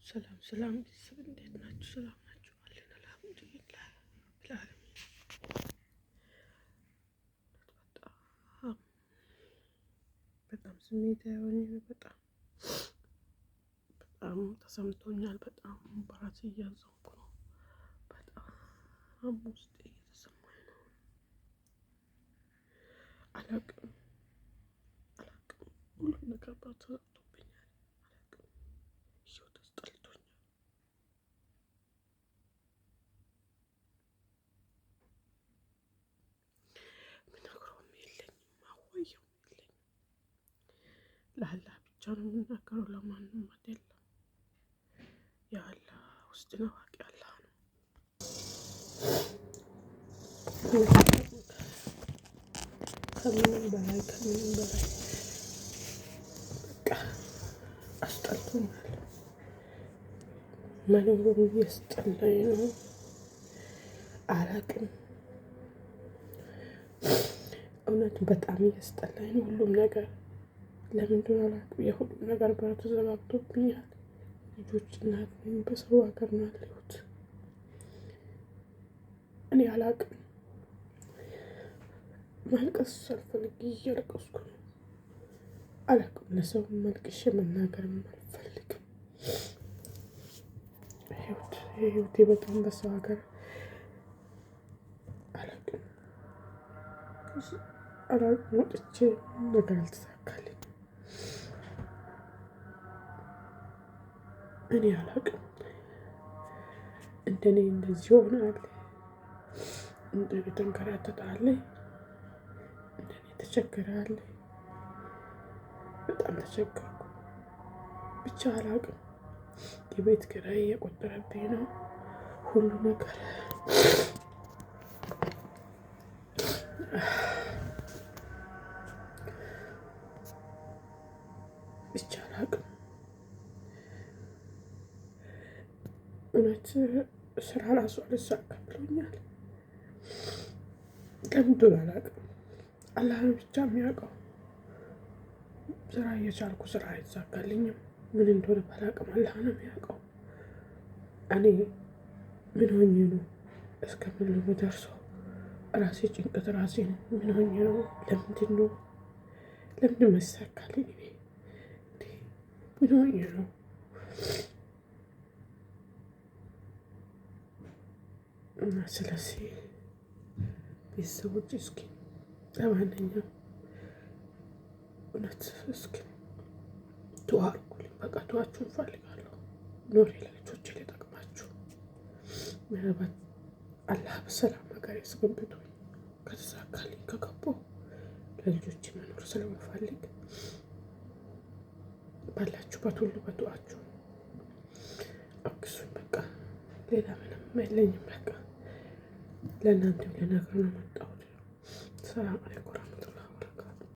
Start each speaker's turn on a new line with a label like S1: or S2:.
S1: ሰላም ሰላም ቤተሰብ እንዴት ናችሁ? ሰላም ናችሁ? አለን አልሐምዱሊላህ ብልዓለሚን። በጣም ስሜታዊ የሆነ በጣም ተሰምቶኛል። በጣም በራሴ እያዘንኩ ነው። በጣም ውስጤ እየተሰማኝ ነው። አላቅም ሁሉም ነገር ተዘግቶብኛል። አላቅም ህይወት አስጠልቶኛል። ምነግረውም የለኝም፣ ማወየውም የለኝም። ለአላህ ብቻ ነው የምናገረው፣ ለማንም አይደለም። የአላህ ውስጥን አዋቂ አላህ ነው። ከምንም በላይ በቃ አስጠልቶኛል። መኖሩም እያስጠላኝ ነው። አላቅም እውነት በጣም እያስጠላኝ ነው ሁሉም ነገር። ለምንድን አላቅም። የሁሉም ነገር በር ተዘጋግቶብኛል። ልጆች እናት ነኝ። በሰው ሀገር ነው ያለሁት። እኔ አላቅም። ማልቀስ ሳልፈልግ እያለቀስኩ ነው። አላቅም። ለሰው መልቅሼ መናገርም አልፈልግም። ህይወቴ በጣም በሰው ሀገር አላቅም ወጥቼ ነገር አልተሳካልኝም። እኔ አላቅም። እንደኔ እንደዚህ ሆናል። እንደኔ ተንከራተተ አለ። እንደኔ ተቸገረ አለ። በጣም ተቸገርኩ። ብቻ አላቅም። የቤት ኪራይ እየቆጠረብኝ ነው ሁሉ ነገር። ብቻ አላቅም። እውነት ስራ ራሱ አልሳካ ብሎኛል። ለምንድን አላቅም። አላህ ነው ብቻ የሚያውቀው። ስራ እየቻልኩ ስራ አይሳካልኝም። ምን እንደሆነ ባላቅም አላህ ነው የሚያውቀው። እኔ ምን ሆኜ ነው እስከምን የምደርሰው? ራሴ ጭንቀት ራሴ ነው። ምን ሆኜ ነው? ለምንድን ማይሳካልኝ? ምን ሆኜ ነው? እና ስለዚህ ቤተሰቦች እስኪ ለማንኛውም እውነት እስኪ ዱዓ አድርጉልኝ። በቃ ዱዓችሁን እፈልጋለሁ። ኖሬ ለልጆቼ ሊጠቅማችሁ። ምናልባት አላህ በሰላም ሀገር ያስገብቶኝ ከተሳካልኝ ከገባሁ ለልጆቼ መኖር ስለምፈልግ ባላችሁበት ሁሉ በዱዓችሁ አግዙኝ። በቃ ሌላ ምንም የለኝም። በቃ ለእናንተም ልነግር ነው የመጣሁት። ሰላም አለይኩም።